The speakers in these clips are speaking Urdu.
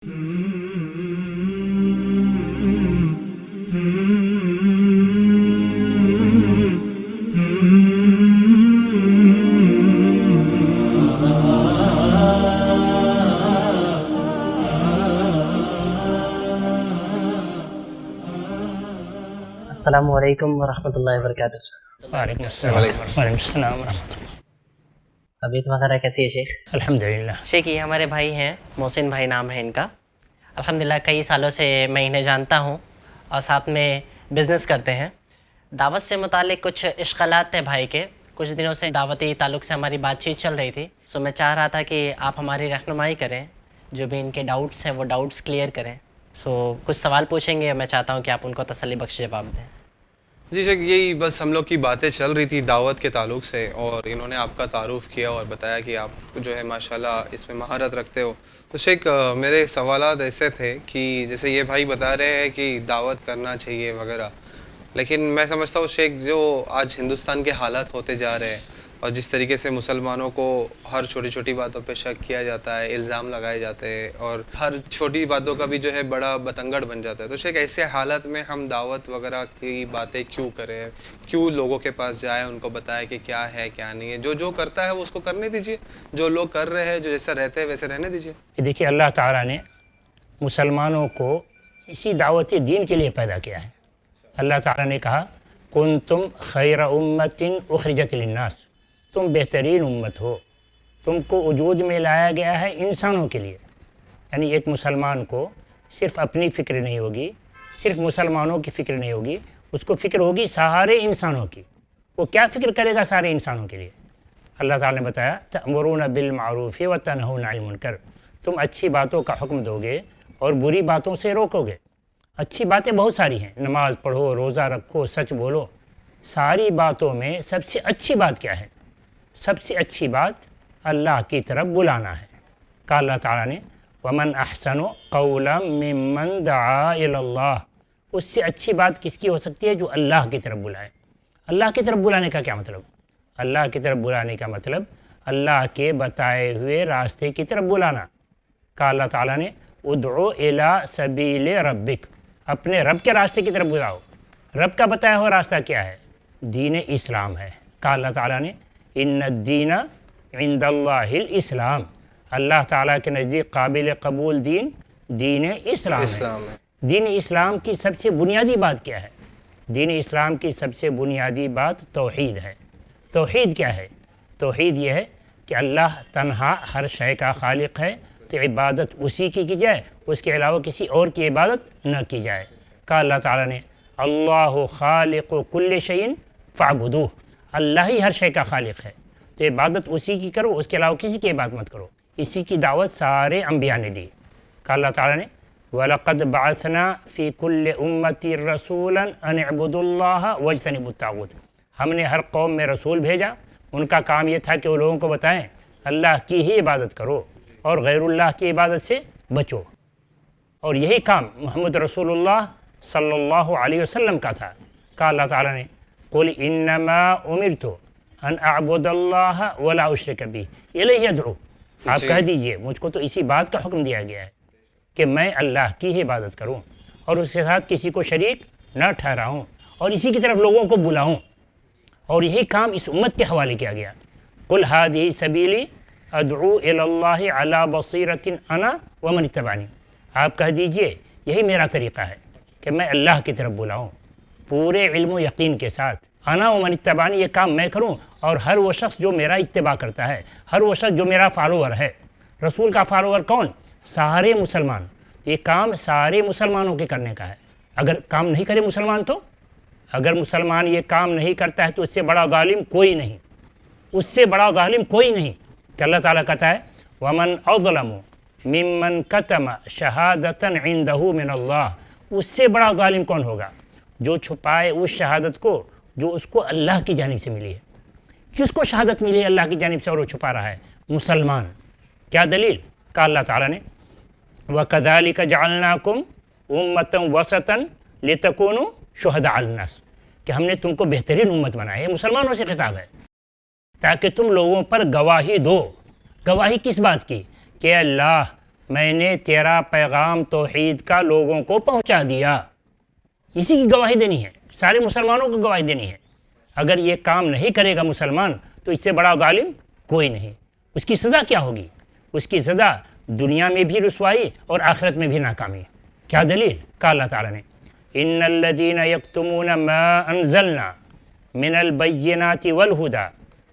السلام علیکم ورحمۃ اللہ وبرکاتہ۔ وعلیکم السلام وعلیکم السلام ورحمۃ اللہ۔ طبیعت وغیرہ کیسی ہے شیخ؟ الحمدللہ۔ شیخ یہ ہمارے بھائی ہیں، محسن بھائی نام ہے ان کا۔ الحمدللہ کئی سالوں سے میں انہیں جانتا ہوں اور ساتھ میں بزنس کرتے ہیں۔ دعوت سے متعلق کچھ اشکالات تھے بھائی کے، کچھ دنوں سے دعوتی تعلق سے ہماری بات چیت چل رہی تھی، سو میں چاہ رہا تھا کہ آپ ہماری رہنمائی کریں، جو بھی ان کے ڈاؤٹس ہیں وہ ڈاؤٹس کلیئر کریں۔ سو کچھ سوال پوچھیں گے، میں چاہتا ہوں کہ آپ ان کو تسلی بخش جواب دیں۔ جی شیخ، یہی بس ہم لوگ کی باتیں چل رہی تھی دعوت کے تعلق سے، اور انہوں نے آپ کا تعارف کیا اور بتایا کہ آپ جو ہے ماشاءاللہ اس میں مہارت رکھتے ہو۔ تو شیخ میرے سوالات ایسے تھے کہ جیسے یہ بھائی بتا رہے ہیں کہ دعوت کرنا چاہیے وغیرہ، لیکن میں سمجھتا ہوں شیخ جو آج ہندوستان کے حالات ہوتے جا رہے ہیں اور جس طریقے سے مسلمانوں کو ہر چھوٹی چھوٹی باتوں پہ شک کیا جاتا ہے، الزام لگائے جاتے ہیں اور ہر چھوٹی باتوں کا بھی جو ہے بڑا بتنگڑ بن جاتا ہے، تو شیخ ایسے حالات میں ہم دعوت وغیرہ کی باتیں کیوں کریں؟ کیوں لوگوں کے پاس جائیں، ان کو بتائیں کہ کیا ہے کیا نہیں ہے؟ جو کرتا ہے وہ اس کو کرنے دیجیے، جو لوگ کر رہے ہیں، جو جیسا رہتے ہیں ویسے رہنے دیجیے۔ دیکھیے اللہ تعالیٰ نے مسلمانوں کو اسی دعوت دین کے لیے پیدا کیا ہے۔ اللہ تعالیٰ نے کہا کنتم خیر امت اخرجت للناس، تم بہترین امت ہو، تم کو وجود میں لایا گیا ہے انسانوں کے لیے۔ یعنی ایک مسلمان کو صرف اپنی فکر نہیں ہوگی، صرف مسلمانوں کی فکر نہیں ہوگی، اس کو فکر ہوگی سارے انسانوں کی۔ وہ کیا فکر کرے گا سارے انسانوں کے لیے؟ اللہ تعالیٰ نے بتایا تأمرون بالمعروف وتنہون عن المنکر، تم اچھی باتوں کا حکم دو گے اور بری باتوں سے روکو گے۔ اچھی باتیں بہت ساری ہیں، نماز پڑھو، روزہ رکھو، سچ بولو۔ ساری باتوں میں سب سے اچھی بات کیا ہے؟ سب سے اچھی بات اللہ کی طرف بلانا ہے۔ کہا اللہ تعالیٰ نے وَمَنْ أَحْسَنُ قَوْلًا مِّمَّنْ دَعَا إِلَى اللَّهِ، اس سے اچھی بات کس کی ہو سکتی ہے؟ جو اللہ کی طرف بلائے۔ اللہ کی طرف بلانے کا کیا مطلب؟ اللہ کی طرف بلانے کا مطلب اللہ کے بتائے ہوئے راستے کی طرف بلانا۔ کہا اللہ تعالیٰ نے ادعو إِلَى سَبِيلِ رَبِّكَ، اپنے رب کے راستے کی طرف بلاؤ۔ رب کا بتایا ہوا راستہ کیا ہے؟ دین اسلام ہے۔ کہا اللہ تعالیٰ نے ان الدین عند اللہ الاسلام، اللہ تعالیٰ کے نزدیک قابل قبول دین اسلام ہے۔ دین اسلام کی سب سے بنیادی بات کیا ہے؟ دین اسلام کی سب سے بنیادی بات توحید ہے۔ توحید کیا ہے؟ توحید یہ ہے کہ اللہ تنہا ہر شے کا خالق ہے، تو عبادت اسی کی جائے، اس کے علاوہ کسی اور کی عبادت نہ کی جائے۔ کہا اللہ تعالیٰ نے اللہ خالق کل شیء فاعبدوہ، اللہ ہی ہر شے کا خالق ہے، تو عبادت اسی کی کرو، اس کے علاوہ کسی کی عبادت مت کرو۔ اسی کی دعوت سارے انبیاء نے دی۔ کہا اللہ تعالیٰ نے وَلَقَدْ بَعَثْنَا فِي كُلِّ أُمَّةٍ رَسُولًا أَنِ اعْبُدُوا اللَّهَ وَاجْتَنِبُوا الطَّاغُوتَ، ہم نے ہر قوم میں رسول بھیجا، ان کا کام یہ تھا کہ وہ لوگوں کو بتائیں اللہ کی ہی عبادت کرو اور غیر اللہ کی عبادت سے بچو، اور یہی کام محمد رسول اللہ صلی اللہ علیہ وسلم کا تھا۔ کہا اللہ تعالیٰ نے قُلْ إِنَّمَا أُمِرْتُ أَنْ أَعْبُدَ اللَّهَ وَلَا أُشْرِكَ بِهِ إِلَيْهِ أَدْعُو، آپ کہہ دیجئے مجھ کو تو اسی بات کا حکم دیا گیا ہے کہ میں اللہ کی ہی عبادت کروں اور اس کے ساتھ کسی کو شریک نہ ٹھہراؤں اور اسی کی طرف لوگوں کو بلاؤں، اور یہی کام اس امت کے حوالے کیا گیا۔ قُلْ هَٰذِهِ سَبِيلِي أَدْعُو إِلَى اللَّهِ عَلَىٰ بَصِيرَةٍ أَنَا وَمَنِ اتَّبَعَنِي، آپ کہہ دیجئے یہی میرا طریقہ ہے کہ میں اللہ کی طرف بلاؤں پورے علم و یقین کے ساتھ، انا ومن اتبعنی، یہ کام میں کروں اور ہر وہ شخص جو میرا اتباع کرتا ہے، ہر وہ شخص جو میرا فالوور ہے۔ رسول کا فالوور کون؟ سارے مسلمان۔ یہ کام سارے مسلمانوں کے کرنے کا ہے۔ اگر کام نہیں کرے مسلمان، تو اگر مسلمان یہ کام نہیں کرتا ہے تو اس سے بڑا ظالم کوئی نہیں، اس سے بڑا ظالم کوئی نہیں۔ کہ اللہ تعالیٰ کہتا ہے وَمَنْ أَظْلَمُ مِمَّنْ كَتَمَ شَهَادَةً عِنْدَهُ مِنَ اللَّهِ، اس سے بڑا ظالم کون ہوگا جو چھپائے اس شہادت کو جو اس کو اللہ کی جانب سے ملی ہے۔ کس کو شہادت ملی ہے اللہ کی جانب سے اور وہ چھپا رہا ہے؟ مسلمان۔ کیا دلیل؟ کہا اللہ تعالیٰ نے وَكَذَلِكَ جَعَلْنَاكُمْ أُمَّةً وَسَطًا لِتَكُونُوا شُهَدَاءَ عَلَى النَّاسِ، کہ ہم نے تم کو بہترین امت بنایا ہے، مسلمانوں سے خطاب ہے، تاکہ تم لوگوں پر گواہی دو۔ گواہی کس بات کی؟ کہ اللہ میں نے تیرا پیغام توحید کا لوگوں کو پہنچا دیا. اسی کی گواہی دینی ہے, سارے مسلمانوں کو گواہی دینی ہے. اگر یہ کام نہیں کرے گا مسلمان تو اس سے بڑا ظالم کوئی نہیں. اس کی سزا کیا ہوگی؟ اس کی سزا دنیا میں بھی رسوائی اور آخرت میں بھی ناکامی. کیا دلیل؟ کہا اللہ تعالیٰ نے ان الذین یکتمون ما انزلنا من البینات والہدی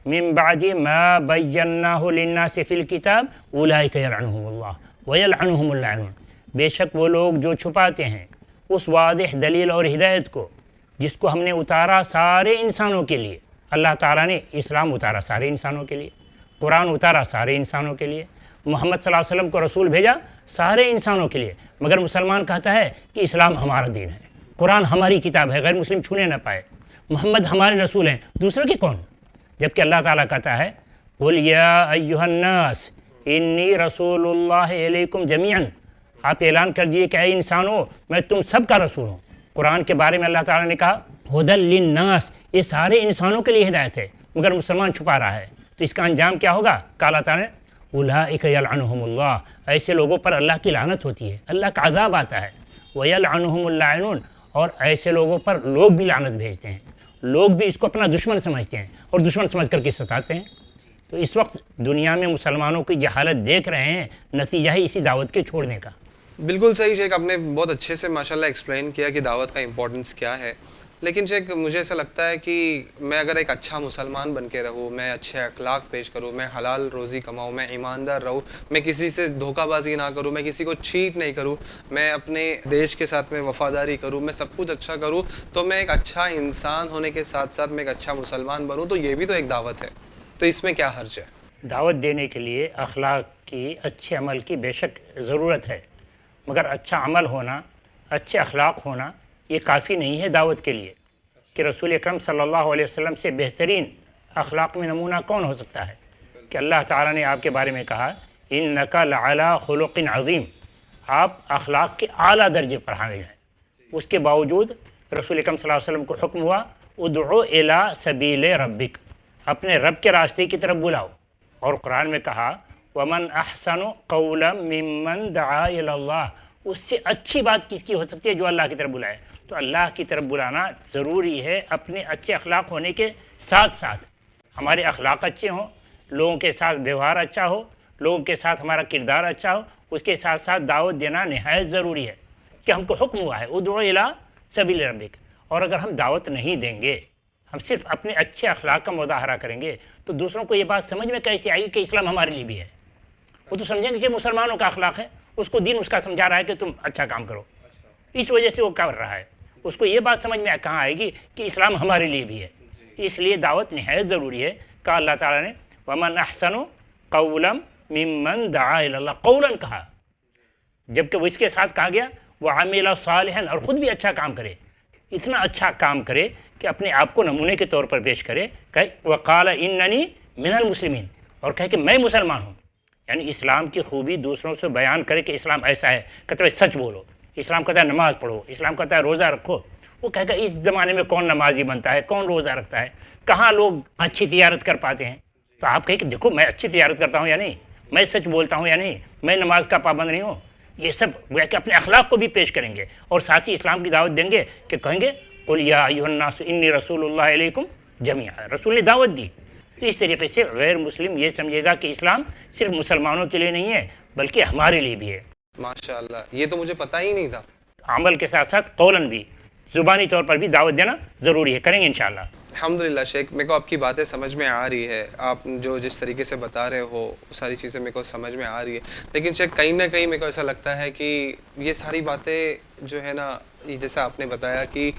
من بعد ما بیناہ للناس فی الکتاب اولئک یلعنہم اللہ ویلعنہم اللاعنون. بے شک وہ لوگ جو چھپاتے ہیں اس واضح دلیل اور ہدایت کو جس کو ہم نے اتارا سارے انسانوں کے لیے. اللہ تعالیٰ نے اسلام اتارا سارے انسانوں کے لیے, قرآن اتارا سارے انسانوں کے لیے, محمد صلی اللہ علیہ وسلم کو رسول بھیجا سارے انسانوں کے لیے. مگر مسلمان کہتا ہے کہ اسلام ہمارا دین ہے, قرآن ہماری کتاب ہے, غیر مسلم چھونے نہ پائے, محمد ہمارے رسول ہیں, دوسرے کے کون؟ جبکہ اللہ تعالیٰ کہتا ہے قُلْ يَا أَيُّهَا النَّاسِ إِنِّي رَسُولُ اللَّهِ إِلَيْكُمْ جَمِيعًا. آپ اعلان کر دیے کہ اے انسانوں میں تم سب کا رسول ہوں. قرآن کے بارے میں اللہ تعالیٰ نے کہا ہدی للناس, یہ سارے انسانوں کے لیے ہدایت ہے, مگر مسلمان چھپا رہا ہے. تو اس کا انجام کیا ہوگا؟ کہا اللہ تعالیٰ نے اولئک یلعنہم اللہ, ایسے لوگوں پر اللہ کی لعنت ہوتی ہے, اللہ کا عذاب آتا ہے. ویلعنہم اللاعنون, اور ایسے لوگوں پر لوگ بھی لعنت بھیجتے ہیں, لوگ بھی اس کو اپنا دشمن سمجھتے ہیں اور دشمن سمجھ کر کے ستاتے ہیں. تو اس وقت دنیا میں مسلمانوں کی جہالت دیکھ رہے ہیں, نتیجہ ہے اسی دعوت کے چھوڑنے کا. بالکل صحیح شیخ, آپ نے بہت اچھے سے ماشاءاللہ ایکسپلین کیا کہ دعوت کا امپورٹنس کیا ہے. لیکن شیخ مجھے ایسا لگتا ہے کہ میں اگر ایک اچھا مسلمان بن کے رہوں, میں اچھے اخلاق پیش کروں, میں حلال روزی کماؤں, میں ایماندار رہوں, میں کسی سے دھوکہ بازی نہ کروں, میں کسی کو چیٹ نہیں کروں, میں اپنے دیش کے ساتھ میں وفاداری کروں, میں سب کچھ اچھا کروں, تو میں ایک اچھا انسان ہونے کے ساتھ ساتھ میں ایک اچھا مسلمان بنوں, تو یہ بھی تو ایک دعوت ہے. تو اس میں کیا حرج ہے؟ دعوت دینے کے لیے اخلاق کی, اچھے عمل کی بے شک ضرورت ہے, مگر اچھا عمل ہونا, اچھے اخلاق ہونا یہ کافی نہیں ہے دعوت کے لیے. کہ رسول اکرم صلی اللہ علیہ وسلم سے بہترین اخلاق میں نمونہ کون ہو سکتا ہے؟ کہ اللہ تعالیٰ نے آپ کے بارے میں کہا انک لعلی خلق عظیم, آپ اخلاق کے اعلیٰ درجے پر حامل ہیں. اس کے باوجود رسول اکرم صلی اللہ علیہ وسلم کو حکم ہوا ادعو الی سبیل ربک, اپنے رب کے راستے کی طرف بلاؤ. اور قرآن میں کہا ومن احسن قولا ممن دعا الی اللہ, اس سے اچھی بات کس کی ہو سکتی ہے جو اللہ کی طرف بلائے. تو اللہ کی طرف بلانا ضروری ہے اپنے اچھے اخلاق ہونے کے ساتھ ساتھ. ہمارے اخلاق اچھے ہوں, لوگوں کے ساتھ ویوہار اچھا ہو, لوگوں کے ساتھ ہمارا کردار اچھا ہو, اس کے ساتھ ساتھ دعوت دینا نہایت ضروری ہے. کہ ہم کو حکم ہوا ہے ادعو الی سبیل ربک, اور اگر ہم دعوت نہیں دیں گے, ہم صرف اپنے اچھے اخلاق کا مظاہرہ کریں گے, تو دوسروں کو یہ بات سمجھ میں کیسے آئے گی کہ اسلام ہمارے لیے بھی ہے؟ وہ تو سمجھیں گے کہ مسلمانوں کا اخلاق ہے, اس کو دین اس کا سمجھا رہا ہے کہ تم اچھا کام کرو, اس وجہ سے وہ کر رہا ہے. اس کو یہ بات سمجھ میں کہاں آئے گی کہ اسلام ہمارے لیے بھی ہے. اس لیے دعوت نہایت ضروری ہے. کہا اللہ تعالیٰ نے ومن احسن قولا ممن دعا الی اللہ, قولا کہا, جبکہ وہ اس کے ساتھ کہا گیا وعمل صالحا, اور خود بھی اچھا کام کرے, اتنا اچھا کام کرے کہ اپنے آپ کو نمونے کے طور پر پیش کرے. کہ وقال اننی من المسلمین, اور کہے کہ میں مسلمان ہوں. یعنی اسلام کی خوبی دوسروں سے بیان کرے کہ اسلام ایسا ہے. کہتے ہیں سچ بولو, اسلام کہتا ہے نماز پڑھو, اسلام کہتا ہے روزہ رکھو. وہ کہے گا اس زمانے میں کون نمازی بنتا ہے, کون روزہ رکھتا ہے, کہاں لوگ اچھی تجارت کر پاتے ہیں. تو آپ کہیں کہ دیکھو میں اچھی تجارت کرتا ہوں یا نہیں, میں سچ بولتا ہوں یا نہیں, میں نماز کا پابند نہیں ہوں. یہ سب وہ کہ اپنے اخلاق کو بھی پیش کریں گے اور ساتھ ہی اسلام کی دعوت دیں گے. کہ کہیں گے قل یا ایھا الناس انی رسول اللہ علیکم جمیعا, رسول نے دعوت دی. تو اس طریقے سے غیر مسلم یہ سمجھے گا کہ اسلام صرف مسلمانوں کے لیے نہیں ہے بلکہ ہمارے لیے بھی ہے. ماشاءاللہ, یہ تو مجھے پتہ ہی نہیں تھا. عمل کے ساتھ ساتھ قولاً بھی, زبانی طور پر بھی دعوت دینا ضروری ہے. کریں گے انشاءاللہ. الحمدللہ شیخ, میرے کو آپ کی باتیں سمجھ میں آ رہی ہے, آپ جو جس طریقے سے بتا رہے ہو ساری چیزیں میرے کو سمجھ میں آ رہی ہے. لیکن شیخ کہیں نہ کہیں میرے کو ایسا لگتا ہے کہ یہ ساری باتیں جو ہے نا, جیسا آپ نے بتایا کہ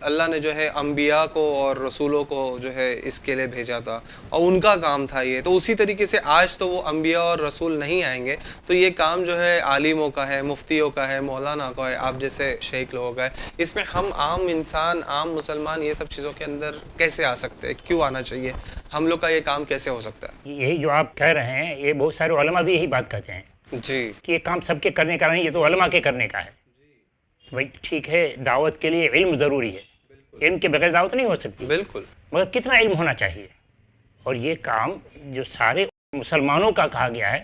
اللہ نے جو ہے انبیاء کو اور رسولوں کو جو ہے اس کے لیے بھیجا تھا اور ان کا کام تھا یہ, تو اسی طریقے سے آج تو وہ انبیاء اور رسول نہیں آئیں گے, تو یہ کام جو ہے عالموں کا ہے, مفتیوں کا ہے, مولانا کا ہے, آپ جیسے شیخ لوگوں کا ہے. اس میں ہم عام انسان, عام مسلمان یہ سب چیزوں کے اندر کیسے آ سکتے ہیں, کیوں آنا چاہیے, ہم لوگ کا یہ کام کیسے ہو سکتا ہے؟ یہی جو آپ کہہ رہے ہیں یہ بہت سارے علماء بھی یہی بات کہتے ہیں جی کہ یہ کام سب کے کرنے کا نہیں, یہ تو علماء کے کرنے کا ہے. بھائی ٹھیک ہے, دعوت کے لیے علم ضروری ہے, علم کے بغیر دعوت نہیں ہو سکتی. بالکل, مگر کتنا علم ہونا چاہیے. اور یہ کام جو سارے مسلمانوں کا کہا گیا ہے,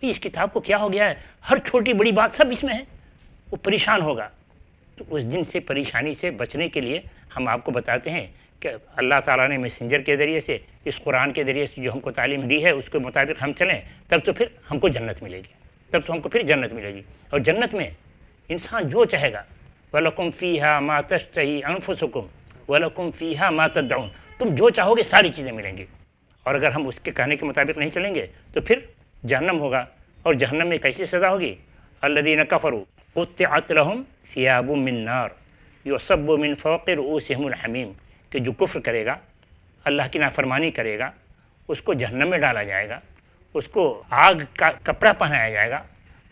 کہ اس کتاب کو کیا ہو گیا ہے, ہر چھوٹی بڑی بات سب اس میں ہے, وہ پریشان ہوگا. تو اس دن سے پریشانی سے بچنے کے لیے ہم آپ کو بتاتے ہیں کہ اللہ تعالیٰ نے میسنجر کے ذریعے سے, اس قرآن کے ذریعے سے جو ہم کو تعلیم دی ہے اس کے مطابق ہم چلیں, تب تو پھر ہم کو جنت ملے گی, تب تو ہم کو پھر جنت ملے گی. اور جنت میں انسان جو چاہے گا, وَلَكُمْ فِيهَا مَا تَشْتَهِي أَنفُسُكُمْ وَلَكُمْ فِيهَا مَا تَدَّعُونَ, تم جو چاہو گے ساری چیزیں ملیں گی. اور اگر ہم اس کے کہنے کے مطابق نہیں چلیں گے تو پھر جہنم ہوگا. اور جہنم میں کیسی سزا ہوگی؟ الَّذِينَ كَفَرُوا قُطِّعَتْ لَهُمْ ثِيَابٌ مِّن نَّارٍ يُصَبُّ مِّن فَوْقِ رُؤُوسِهِمُ الْحَمِيمُ, کہ جو کفر کرے گا, اللہ کی نافرمانی کرے گا, اس کو جہنم میں ڈالا جائے گا, اس کو آگ کا کپڑا پہنایا جائے گا.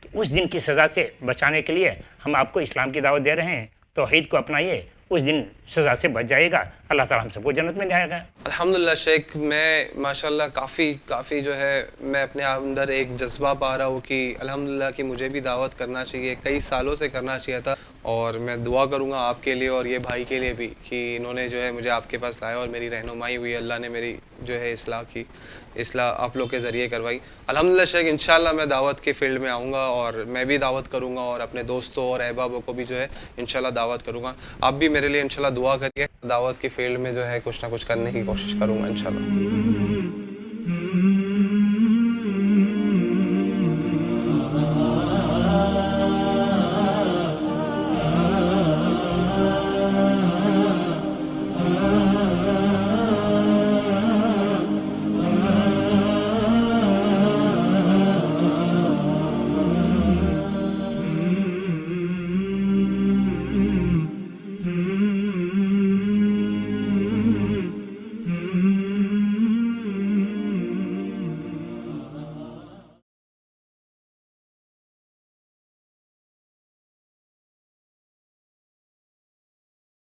تو اس دن کی سزا سے بچانے کے لیے ہم آپ کو اسلام کی دعوت دے رہے ہیں, توحید کو اپنائیے, اس دن سزا سے بچ جائے گا, اللہ تعالیٰ ہم سب کو جنت میں جائے گا. الحمدللہ شیخ, میں ماشاءاللہ کافی جو ہے میں اپنے اندر ایک جذبہ پا رہا ہوں کہ الحمدللہ کہ مجھے بھی دعوت کرنا چاہیے, کئی سالوں سے کرنا چاہیے تھا. اور میں دعا کروں گا آپ کے لیے اور یہ بھائی کے لیے بھی کہ انہوں نے جو ہے مجھے آپ کے پاس لایا اور میری رہنمائی ہوئی, اللہ نے میری جو ہے اصلاح آپ لوگ کے ذریعے کروائی. الحمدللہ شیخ, انشاءاللہ میں دعوت کے فیلڈ میں آؤں گا اور میں بھی دعوت کروں گا اور اپنے دوستوں اور احبابوں کو بھی جو ہے انشاءاللہ دعوت کروں گا. آپ بھی میرے لیے انشاءاللہ دعا کریے, دعوت کی فیلڈ میں جو ہے کچھ نہ کچھ کرنے کی کوشش کروں گا انشاءاللہ.